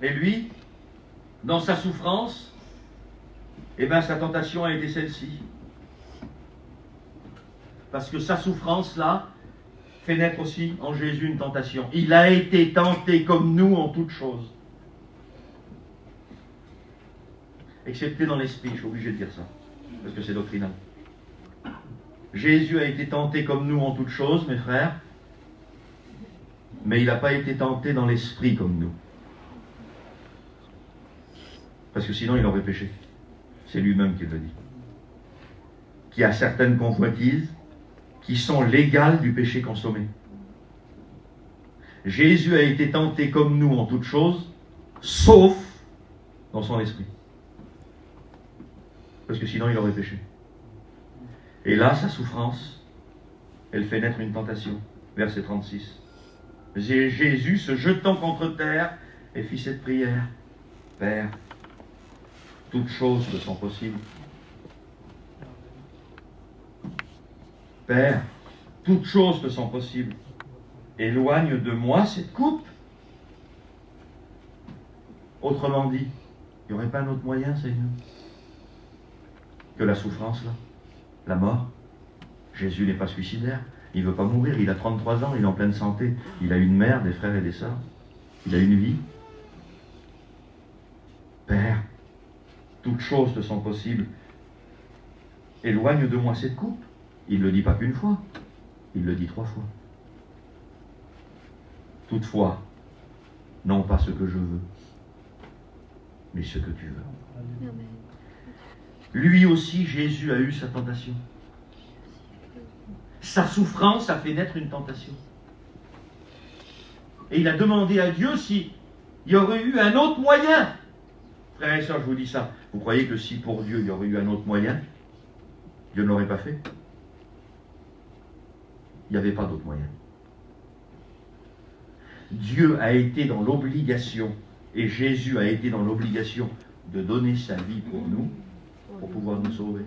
Speaker 2: Et lui, dans sa souffrance, eh bien, sa tentation a été celle-ci. Parce que sa souffrance, là, fait naître aussi en Jésus une tentation. Il a été tenté comme nous en toutes choses. Excepté dans l'esprit, je suis obligé de dire ça, parce que c'est doctrinal. Jésus a été tenté comme nous en toutes choses, mes frères, mais il n'a pas été tenté dans l'esprit comme nous. Parce que sinon il aurait péché. C'est lui-même qui le dit. Qui a certaines convoitises qui sont légales du péché consommé. Jésus a été tenté comme nous en toutes choses, sauf dans son esprit. Parce que sinon il aurait péché. Et là, sa souffrance, elle fait naître une tentation. Verset 36. Jésus, se jetant contre terre, et fit cette prière. Père, toutes choses te sont possibles. Père, toutes choses te sont possibles. Éloigne de moi cette coupe. Autrement dit, il n'y aurait pas un autre moyen, Seigneur, que la souffrance, là, la mort. Jésus n'est pas suicidaire. Il ne veut pas mourir. Il a 33 ans, il est en pleine santé. Il a une mère, des frères et des sœurs. Il a une vie. Père, toutes choses te sont possibles. Éloigne de moi cette coupe. Il ne le dit pas qu'une fois. Il le dit 3 fois. Toutefois, non pas ce que je veux, mais ce que tu veux.
Speaker 3: Amen.
Speaker 2: Lui aussi, Jésus a eu sa tentation. Sa souffrance a fait naître une tentation. Et il a demandé à Dieu s'il y aurait eu un autre moyen. Frères et sœurs, je vous dis ça. Vous croyez que si pour Dieu il y aurait eu un autre moyen, Dieu ne l'aurait pas fait? Il n'y avait pas d'autre moyen. Dieu a été dans l'obligation, et Jésus a été dans l'obligation de donner sa vie pour nous, pour pouvoir nous sauver.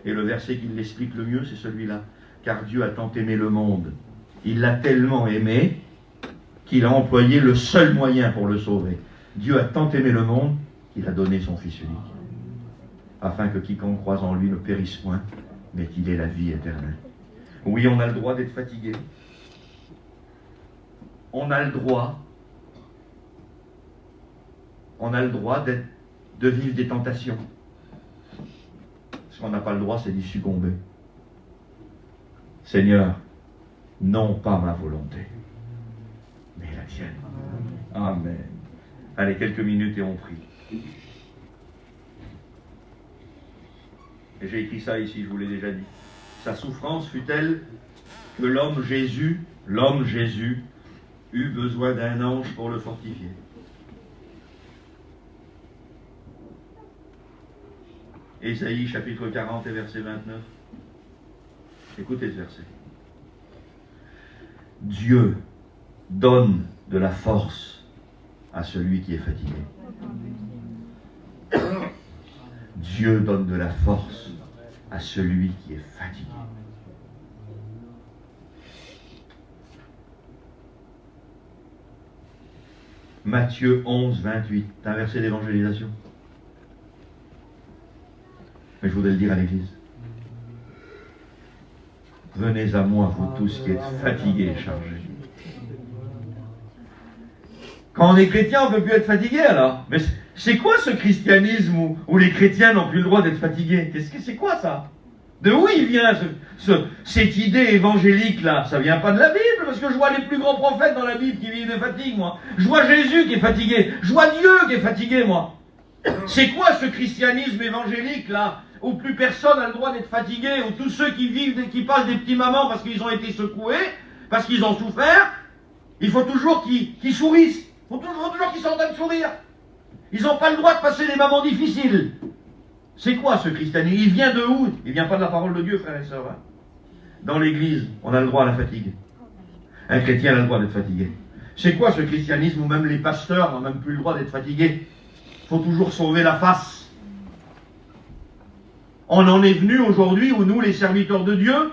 Speaker 2: Et le verset qui l'explique le mieux, c'est celui-là. Car Dieu a tant aimé le monde. Il l'a tellement aimé qu'il a employé le seul moyen pour le sauver. Dieu a tant aimé le monde qu'il a donné son Fils unique. Afin que quiconque croise en lui ne périsse point, mais qu'il ait la vie éternelle. Oui, on a le droit d'être fatigué. On a le droit de vivre des tentations. Ce qu'on n'a pas le droit, c'est d'y succomber. Seigneur, non pas ma volonté, mais la tienne. Amen. Allez, quelques minutes et on prie. Et j'ai écrit ça ici, je vous l'ai déjà dit. Sa souffrance fut telle que l'homme Jésus, eut besoin d'un ange pour le fortifier. Ésaïe chapitre 40 et verset 29. Écoutez ce verset. Dieu donne de la force à celui qui est fatigué. Dieu donne de la force à celui qui est fatigué. Matthieu 11, 28, c'est un verset d'évangélisation. Mais je voudrais le dire à l'église. Venez à moi, vous tous qui êtes fatigués et chargés. Quand on est chrétien, on ne peut plus être fatigué alors. Mais c'est quoi ce christianisme où les chrétiens n'ont plus le droit d'être fatigués? C'est quoi ça? De où il vient cette idée évangélique là? Ça vient pas de la Bible, parce que je vois les plus grands prophètes dans la Bible qui vivent de fatigue, moi. Je vois Jésus qui est fatigué. Je vois Dieu qui est fatigué, moi. C'est quoi ce christianisme évangélique là, où plus personne n'a le droit d'être fatigué, où tous ceux qui vivent, qui passent des petits mamans parce qu'ils ont été secoués, parce qu'ils ont souffert, il faut toujours qu'ils sourissent. Il faut toujours qu'ils sont en train de sourire. Ils n'ont pas le droit de passer des moments difficiles. C'est quoi ce christianisme? Il vient de où? Il vient pas de la parole de Dieu, frères et sœurs. Hein? Dans l'église, on a le droit à la fatigue. Un chrétien a le droit d'être fatigué. C'est quoi ce christianisme où même les pasteurs n'ont même plus le droit d'être fatigués? Il faut toujours sauver la face. On en est venu aujourd'hui où nous, les serviteurs de Dieu,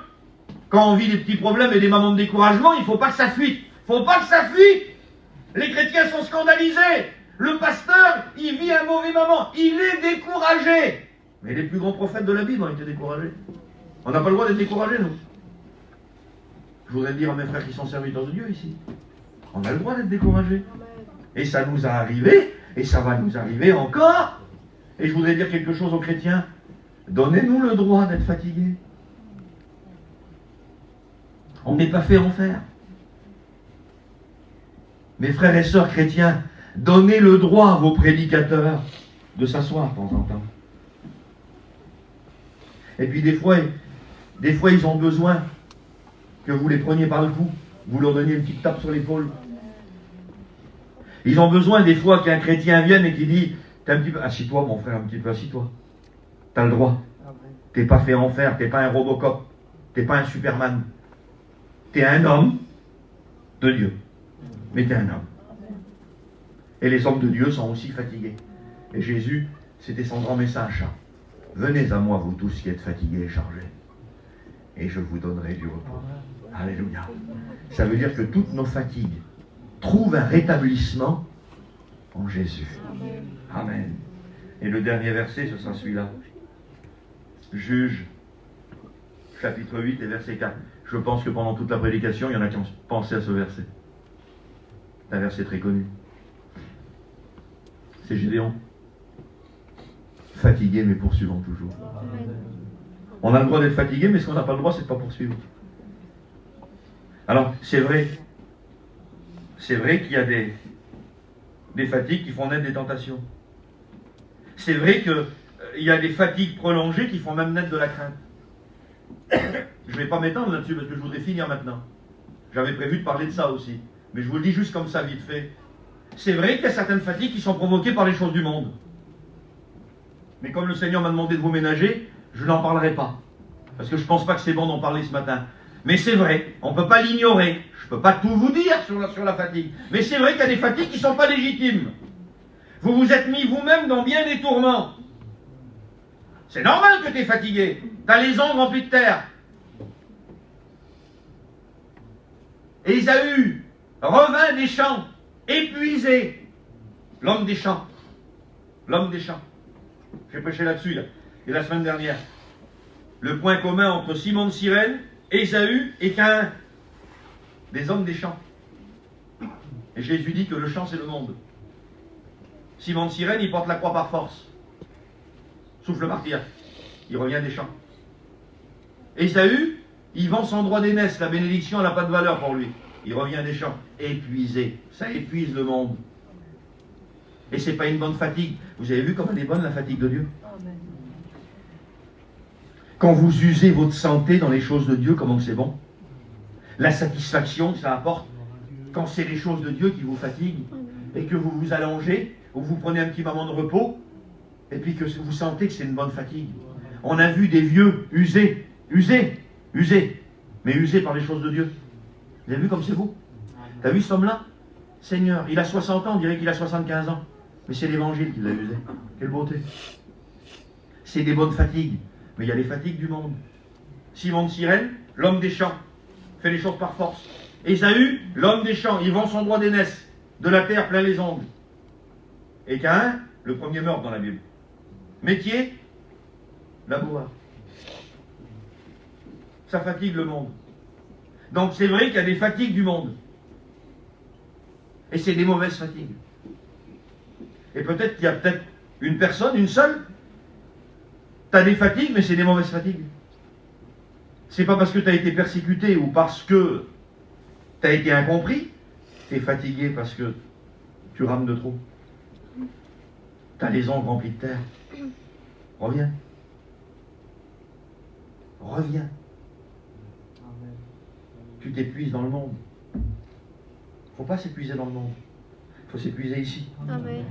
Speaker 2: quand on vit des petits problèmes et des moments de découragement, il ne faut pas que ça fuite. Il ne faut pas que ça fuite. Les chrétiens sont scandalisés. Le pasteur, il vit un mauvais moment. Il est découragé. Mais les plus grands prophètes de la Bible ont été découragés. On n'a pas le droit d'être découragés, nous. Je voudrais dire à mes frères qui sont serviteurs de Dieu ici, on a le droit d'être découragés. Et ça nous a arrivé, et ça va nous arriver encore. Et je voudrais dire quelque chose aux chrétiens. Donnez-nous le droit d'être fatigués. On n'est pas fait en faire. Mes frères et sœurs chrétiens, donnez le droit à vos prédicateurs de s'asseoir de temps en temps. Et puis des fois, ils ont besoin que vous les preniez par le cou, vous leur donniez une petite tape sur l'épaule. Ils ont besoin des fois qu'un chrétien vienne et qui dit, t'es un petit peu, assis-toi mon frère, un petit peu, assis-toi. T'as le droit. T'es pas fait en fer, t'es pas un Robocop, t'es pas un Superman. T'es un homme de Dieu. Mais t'es un homme. Et les hommes de Dieu sont aussi fatigués. Et Jésus, c'était son grand message. Venez à moi, vous tous qui êtes fatigués et chargés, et je vous donnerai du repos. Alléluia. Ça veut dire que toutes nos fatigues trouvent un rétablissement en Jésus. Amen. Et le dernier verset, ce sera celui-là. Juge, chapitre 8 et verset 4. Je pense que pendant toute la prédication, il y en a qui ont pensé à ce verset. C'est un verset très connu. C'est Gédéon. Fatigué, mais poursuivant toujours. On a le droit d'être fatigué, mais ce qu'on n'a pas le droit, c'est de ne pas poursuivre. Alors, c'est vrai qu'il y a des fatigues qui font naître des tentations. C'est vrai qu'il y a des fatigues prolongées qui font même naître de la crainte. Je ne vais pas m'étendre là-dessus parce que je voudrais finir maintenant. J'avais prévu de parler de ça aussi. Mais je vous le dis juste comme ça, vite fait. C'est vrai qu'il y a certaines fatigues qui sont provoquées par les choses du monde. Mais comme le Seigneur m'a demandé de vous ménager, je n'en parlerai pas. Parce que je ne pense pas que c'est bon d'en parler ce matin. Mais c'est vrai, on ne peut pas l'ignorer. Je ne peux pas tout vous dire sur la fatigue. Mais c'est vrai qu'il y a des fatigues qui ne sont pas légitimes. Vous vous êtes mis vous-même dans bien des tourments. C'est normal que tu es fatigué. Tu as les ongles remplis de terre. Ésaü revint des champs, épuisé. L'homme des champs. L'homme des champs. J'ai prêché là-dessus, là. Et la semaine dernière. Le point commun entre Simon de Cyrène, Ésaü et Caïn. Des hommes des champs. Et Jésus dit que le champ, c'est le monde. Simon de Cyrène, il porte la croix par force. Souffle martyr. Il revient des champs. Ésaü, il vend son droit d'aînesse. La bénédiction, elle n'a pas de valeur pour lui. Il revient des champs. Épuisé. Ça épuise le monde. Et c'est pas une bonne fatigue. Vous avez vu comme elle est bonne, la fatigue de Dieu? Quand vous usez votre santé dans les choses de Dieu, comment c'est bon? La satisfaction que ça apporte, quand c'est les choses de Dieu qui vous fatiguent, et que vous vous allongez, ou vous prenez un petit moment de repos, et puis que vous sentez que c'est une bonne fatigue. On a vu des vieux usés, mais usés par les choses de Dieu. Vous avez vu comme c'est beau? T'as vu cet homme-là? Seigneur, il a 60 ans, on dirait qu'il a 75 ans. Mais c'est l'évangile qui l'a usé. Quelle beauté! c'est des bonnes fatigues. Mais il y a les fatigues du monde. Simon de Cyrène, l'homme des champs, fait les choses par force. Ésaü, l'homme des champs, il vend son droit d'aînesse, de la terre plein les ongles. Et Caïn, le premier meurtre dans la Bible. Métier, laboureur. Ça fatigue le monde. Donc c'est vrai qu'il y a des fatigues du monde. Et c'est des mauvaises fatigues. Et peut-être qu'il y a peut-être une personne, une seule. Tu as des fatigues, mais c'est des mauvaises fatigues. C'est pas parce que tu as été persécuté ou parce que tu as été incompris. Tu es fatigué parce que tu rames de trop. Tu as les ongles remplis de terre. Reviens. Reviens. Tu t'épuises dans le monde. Il ne faut pas s'épuiser dans le monde. Il faut s'épuiser ici.
Speaker 3: Amen.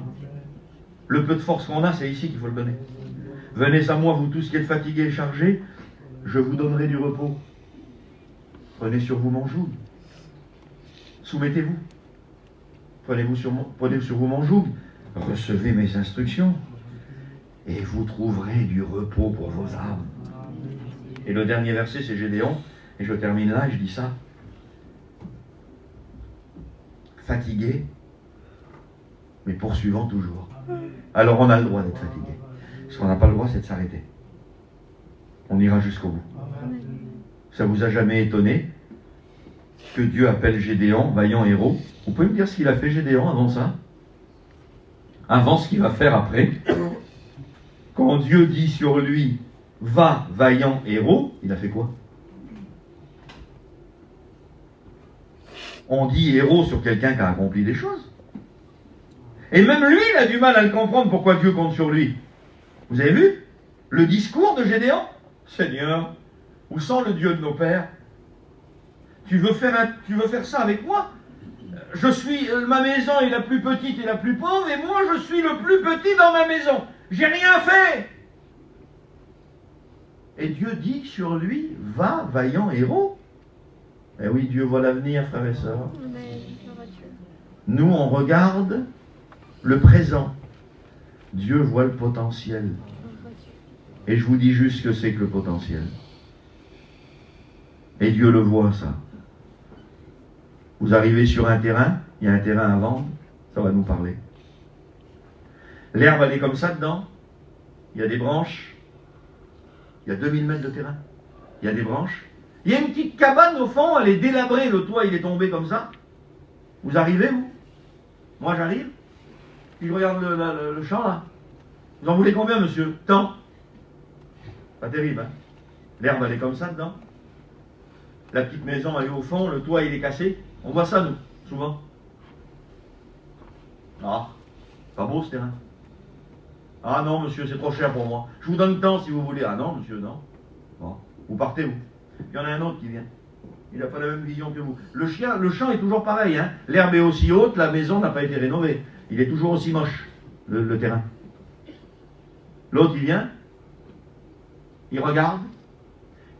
Speaker 2: Le peu de force qu'on a, c'est ici qu'il faut le donner. Venez à moi, vous tous qui êtes fatigués et chargés, je vous donnerai du repos. Prenez sur vous mon joug. Soumettez-vous. Prenez sur vous mon joug. Recevez mes instructions. Et vous trouverez du repos pour vos âmes. Et le dernier verset, c'est Gédéon. Et je termine là et je dis ça. Fatigué, mais poursuivant toujours. Alors on a le droit d'être fatigué. Ce qu'on n'a pas le droit, c'est de s'arrêter. On ira jusqu'au bout. Ça vous a jamais étonné que Dieu appelle Gédéon, vaillant héros? Vous pouvez me dire ce qu'il a fait Gédéon avant ça? Avant ce qu'il va faire après? Quand Dieu dit sur lui, va, vaillant héros, il a fait quoi? On dit héros sur quelqu'un qui a accompli des choses. Et même lui, il a du mal à le comprendre pourquoi Dieu compte sur lui. Vous avez vu le discours de Gédéon? Seigneur, où sont le Dieu de nos pères? Tu veux faire ça avec moi? Ma maison est la plus petite et la plus pauvre, et moi je suis le plus petit dans ma maison. J'ai rien fait. Et Dieu dit sur lui, va, vaillant héros. Eh oui, Dieu voit l'avenir, frères et sœurs. Nous, on regarde le présent. Dieu voit le potentiel. Et je vous dis juste ce que c'est que le potentiel. Et Dieu le voit, ça. Vous arrivez sur un terrain, il y a un terrain à vendre, ça va nous parler. L'herbe, elle est comme ça dedans. Il y a des branches. Il y a 2000 mètres de terrain. Il y a des branches. Il y a une petite cabane au fond, elle est délabrée, le toit il est tombé comme ça. Vous arrivez, vous? Moi j'arrive, puis je regarde le champ là. Vous en voulez combien, monsieur? Tant. Pas terrible, hein? L'herbe elle est comme ça dedans. La petite maison elle est au fond, le toit il est cassé. On voit ça, nous, souvent. Ah, pas beau ce terrain. Ah non, monsieur, c'est trop cher pour moi. Je vous donne tant si vous voulez. Ah non, monsieur, non. Bon, vous partez, vous. Il y en a un autre qui vient. Il n'a pas la même vision que vous. Le champ est toujours pareil. Hein. L'herbe est aussi haute, la maison n'a pas été rénovée. Il est toujours aussi moche, le terrain. L'autre, il vient, il regarde,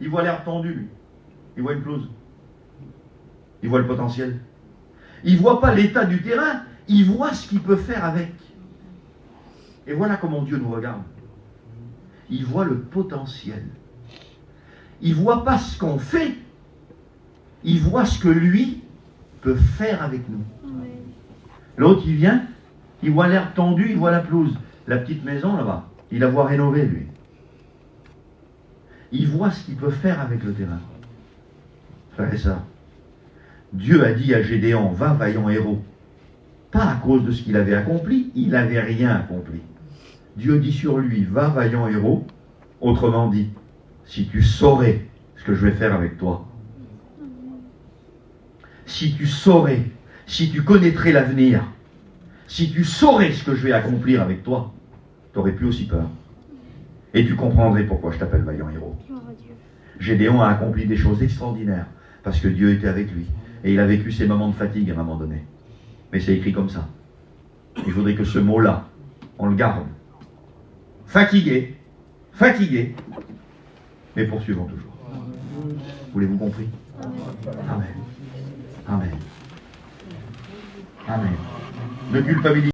Speaker 2: il voit l'herbe tendue, lui. Il voit une pelouse. Il voit le potentiel. Il ne voit pas l'état du terrain, il voit ce qu'il peut faire avec. Et voilà comment Dieu nous regarde. Il voit le potentiel. Il ne voit pas ce qu'on fait, il voit ce que lui peut faire avec nous. L'autre, il vient, il voit l'herbe tendue, il voit la pelouse. La petite maison là-bas, il la voit rénovée, lui. Il voit ce qu'il peut faire avec le terrain. Frère et sœurs, Dieu a dit à Gédéon, va, vaillant héros. Pas à cause de ce qu'il avait accompli, il n'avait rien accompli. Dieu dit sur lui, va, vaillant héros. Autrement dit, si tu saurais ce que je vais faire avec toi, si tu saurais, si tu connaîtrais l'avenir, si tu saurais ce que je vais accomplir avec toi, tu n'aurais plus aussi peur. Et tu comprendrais pourquoi je t'appelle vaillant héros. Gédéon a accompli des choses extraordinaires, parce que Dieu était avec lui. Et il a vécu ses moments de fatigue à un moment donné. Mais c'est écrit comme ça. Il faudrait que ce mot-là, on le garde. Fatigué, mais poursuivons toujours. Voulez-vous compris? Amen. Amen. Amen. Ne culpabilisez